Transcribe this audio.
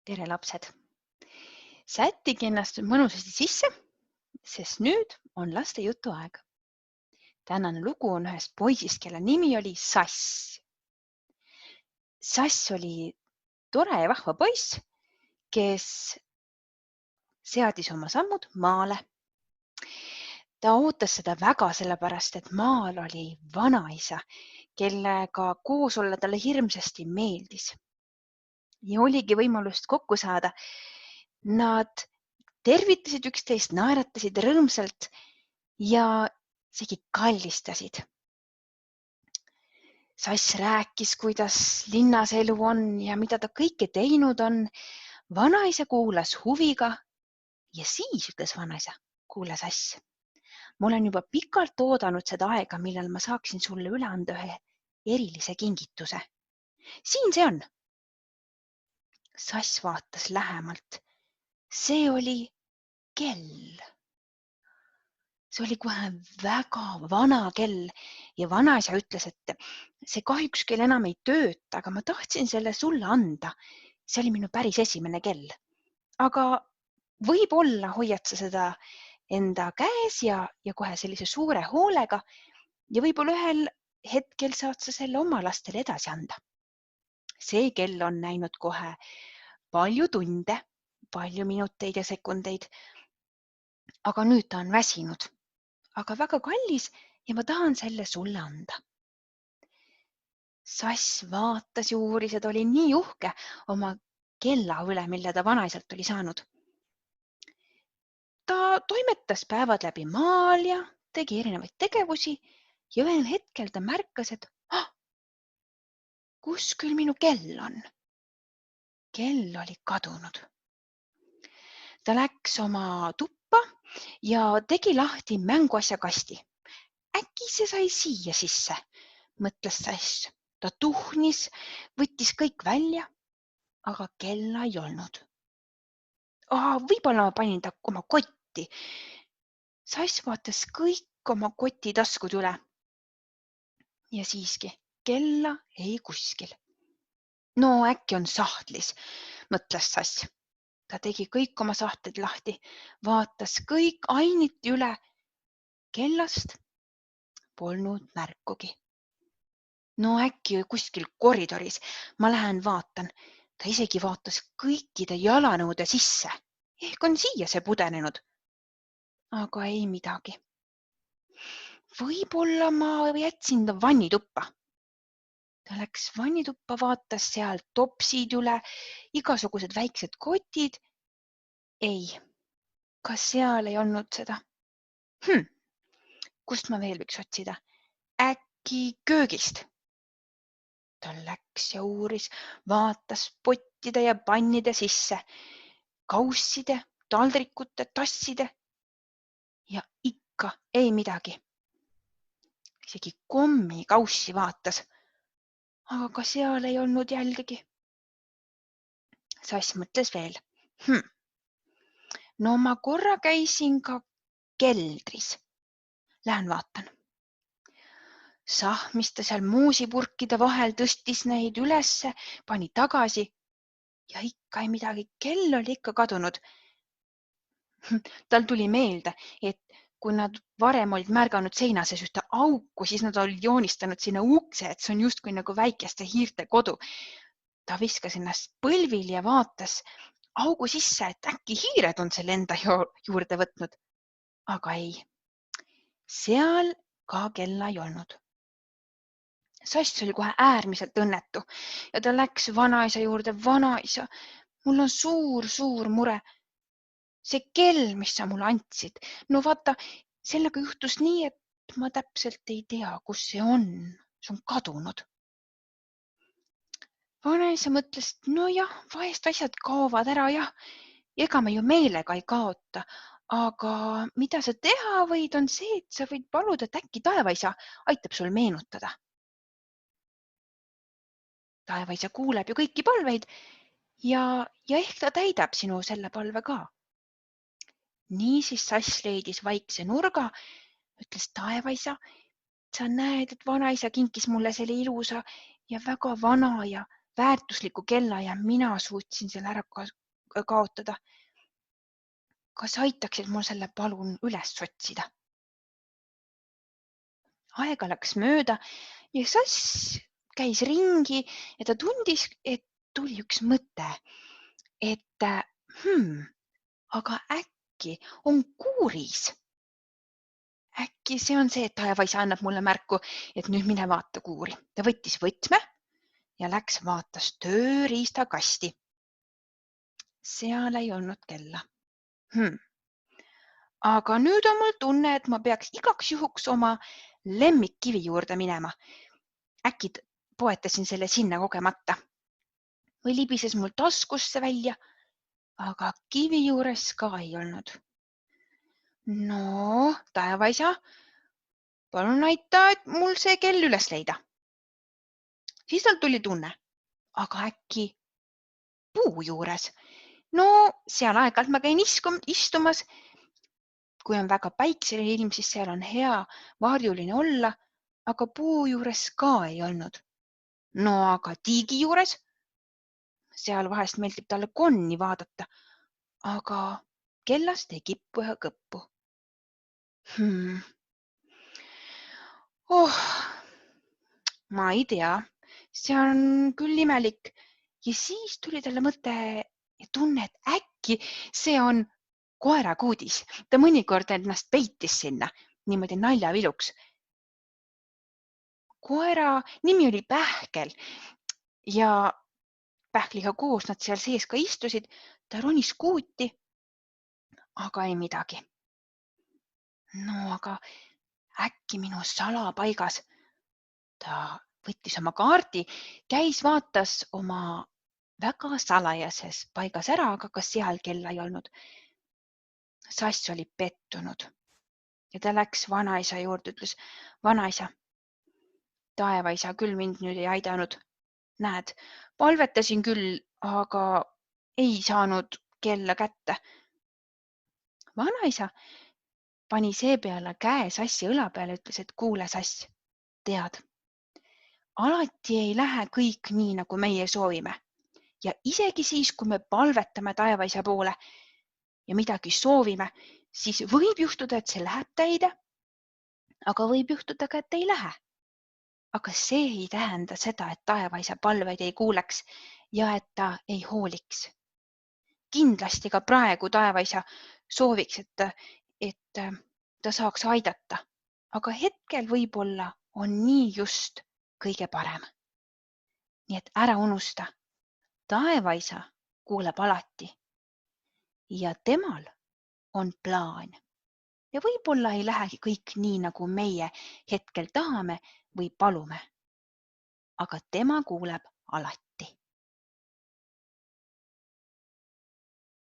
Tere lapsed! Sättige ennast nüüd mõnusasti sisse, sest nüüd on laste jutuaeg. Tänane lugu on ühest poisist, kelle nimi oli Sass. Sass oli tore ja vahva poiss, kes seadis oma sammud maale. Ta ootas seda väga sellepärast, et maal oli vanaisa, kellega koos olla talle hirmsasti meeldis. Ja oligi võimalust kokku saada. Nad tervitasid üksteist, naeratasid rõõmsalt ja isegi kallistasid. Sass rääkis, kuidas linnas elu on ja mida ta kõike teinud on. Vanaisa kuulas huviga ja siis ütles vanaisa, kuule Sass, ma olen juba pikalt oodanud seda aega, millal ma saaksin sulle üle anda ühe erilise kingituse. Siin see on. Sass vaatas lähemalt. See oli kell. See oli kohe väga vana kell ja vanaisa ütles, et see kahjuks kell enam ei tööta, aga ma tahtsin selle sulle anda. See oli minu päris esimene kell. Aga võib-olla hoiad sa seda enda käes ja kohe sellise suure hoolega ja võib-olla ühel hetkel saad sa selle oma lastele edasi anda. See kell on näinud kohe palju tunde, palju minuteid ja sekundeid. Aga nüüd ta on väsinud, aga väga kallis ja ma tahan selle sulle anda. Sass vaatas ja uuris, et oli nii uhke oma kella üle, mille ta vanaisalt oli saanud. Ta toimetas päevad läbi maal ja tegi erinevaid tegevusi ja ühel hetkel ta märkas, et kus küll minu kell on? Kell oli kadunud. Ta läks oma tuppa ja tegi lahti mänguasjakasti. Äkki see sai siia sisse, mõtles Sass. Ta tuhnis, võttis kõik välja, aga kella ei olnud. Võib-olla ma panin ta oma kotti. Sass vaatas kõik oma koti taskud üle. Ja siiski, kella ei kuskil. No äkki on sahtlis, mõtles Sass. Ta tegi kõik oma sahtlid lahti, vaatas kõik ainiti üle. Kellast polnud märkugi. No äkki kuskil koridoris. Ma lähen vaatan. Ta isegi vaatas kõikide jalanõude sisse. Ehk on siia see pudenenud. Aga ei midagi. Võib-olla ma jätsin ta vannituppa. Ta läks vannituppa, vaatas seal topsid üle, igasugused väiksed kotid. Ei, ka seal ei olnud seda. Kust ma veel võiks otsida? Äkki köögist? Ta läks ja uuris, vaatas pottide ja pannide sisse, kausside, taldrikute, tasside ja ikka ei midagi. Isegi kommi kaussi vaatas, aga ka seal ei olnud jälgegi. Sass mõtles veel. No ma korra käisin ka keldris. Lähen vaatan. Sahmis ta seal muusipurkide vahel, tõstis neid ülesse, pani tagasi ja ikka ei midagi. Kell oli ikka kadunud. Tal tuli meelde, et kui nad varem olid märganud seina sees ühte auku, siis nad olid joonistanud sinna ukse, et see on justkui nagu väikeste hiirte kodu. Ta viskas ennast põlvil ja vaatas augu sisse, et äkki hiired on selle enda juurde võtnud. Aga ei, seal ka kella ei olnud. Sass oli kohe äärmiselt õnnetu ja ta läks vanaisa juurde. Vanaisa, mul on suur mure. See kell, mis sa mulle andsid. No vaata, sellega juhtus nii, et ma täpselt ei tea, kus see on. See on kadunud. Vanaisa mõtles, et no jah, vahest asjad kaovad ära, jah. Ega me ju meelega ei kaota. Aga mida sa teha võid, on see, et sa võid paluda, et äkki taevaisa aitab sul meenutada. Taevaisa kuuleb ju kõiki palveid ja ehk ta täidab sinu selle palve ka. Nii siis Sass leidis vaikse nurga, ütles taevaisa, sa näed, et vanaisa kinkis mulle selle ilusa ja väga vana ja väärtusliku kella ja mina suutsin selle ära kaotada. Kas aitaksid mul selle palun üles otsida? Aega läks mööda ja sass käis ringi ja ta tundis, et tuli üks mõte, et aga äkki on kuuris. Äkki see on see, et taevaisa annab mulle märku, et nüüd mine vaata kuuri. Ta võttis võtme ja läks vaatas tööriistakasti. Seal ei olnud kella. Aga nüüd on mul tunne, et ma peaks igaks juhuks oma lemmikkivi juurde minema. Äkki poetasin selle sinna kogemata. Või libises mul taskusse välja, aga kivi juures ka ei olnud. No, taevaisa, palun aita, et mul see kell üles leida. Siis tal tuli tunne, aga äkki puu juures. No, seal aeg-ajalt ma käin istumas. Kui on väga päikseline ilm, siis seal on hea varjuline olla, aga puu juures ka ei olnud. No aga tiigi juures, seal vahest meeldib talle konni vaadata, aga kellast ei kippu ja kõppu. Ma ei tea, see on küll imelik. Ja siis tuli talle mõte ja tunne, et äkki see on koerakuudis. Ta mõnikord ennast peitis sinna niimoodi naljaviluks. Koera nimi oli Pähkel ja Pähkliga koos nad seal sees ka istusid. Ta ronis kuuti, aga ei midagi. No aga äkki minu salapaigas. Ta võttis oma kaardi, käis, vaatas oma väga salajases paigas ära, aga ka seal kella ei olnud. Sass oli pettunud ja ta läks vanaisa juurde, ütles, vanaisa, taevaisa küll mind nüüd ei aidanud. Näed, palvetasin küll, aga ei saanud kella kätte. Vanaisa pani seepeale käe Sassi õla peale, ütles, et kuule, Sass, tead, alati ei lähe kõik nii, nagu meie soovime. Ja isegi siis, kui me palvetame taevaisa poole ja midagi soovime, siis võib juhtuda, et see läheb täide, aga võib juhtuda ka, et ei lähe. Aga see ei tähenda seda, et taevaisa palveid ei kuuleks ja et ta ei hooliks. Kindlasti ka praegu taevaisa sooviks, et ta saaks aidata, aga hetkel võib-olla on nii just kõige parem. Nii et ära unusta, taevaisa kuuleb alati ja temal on plaan. Ja võib-olla ei lähegi kõik nii, nagu meie hetkel tahame või palume. Aga tema kuuleb alati.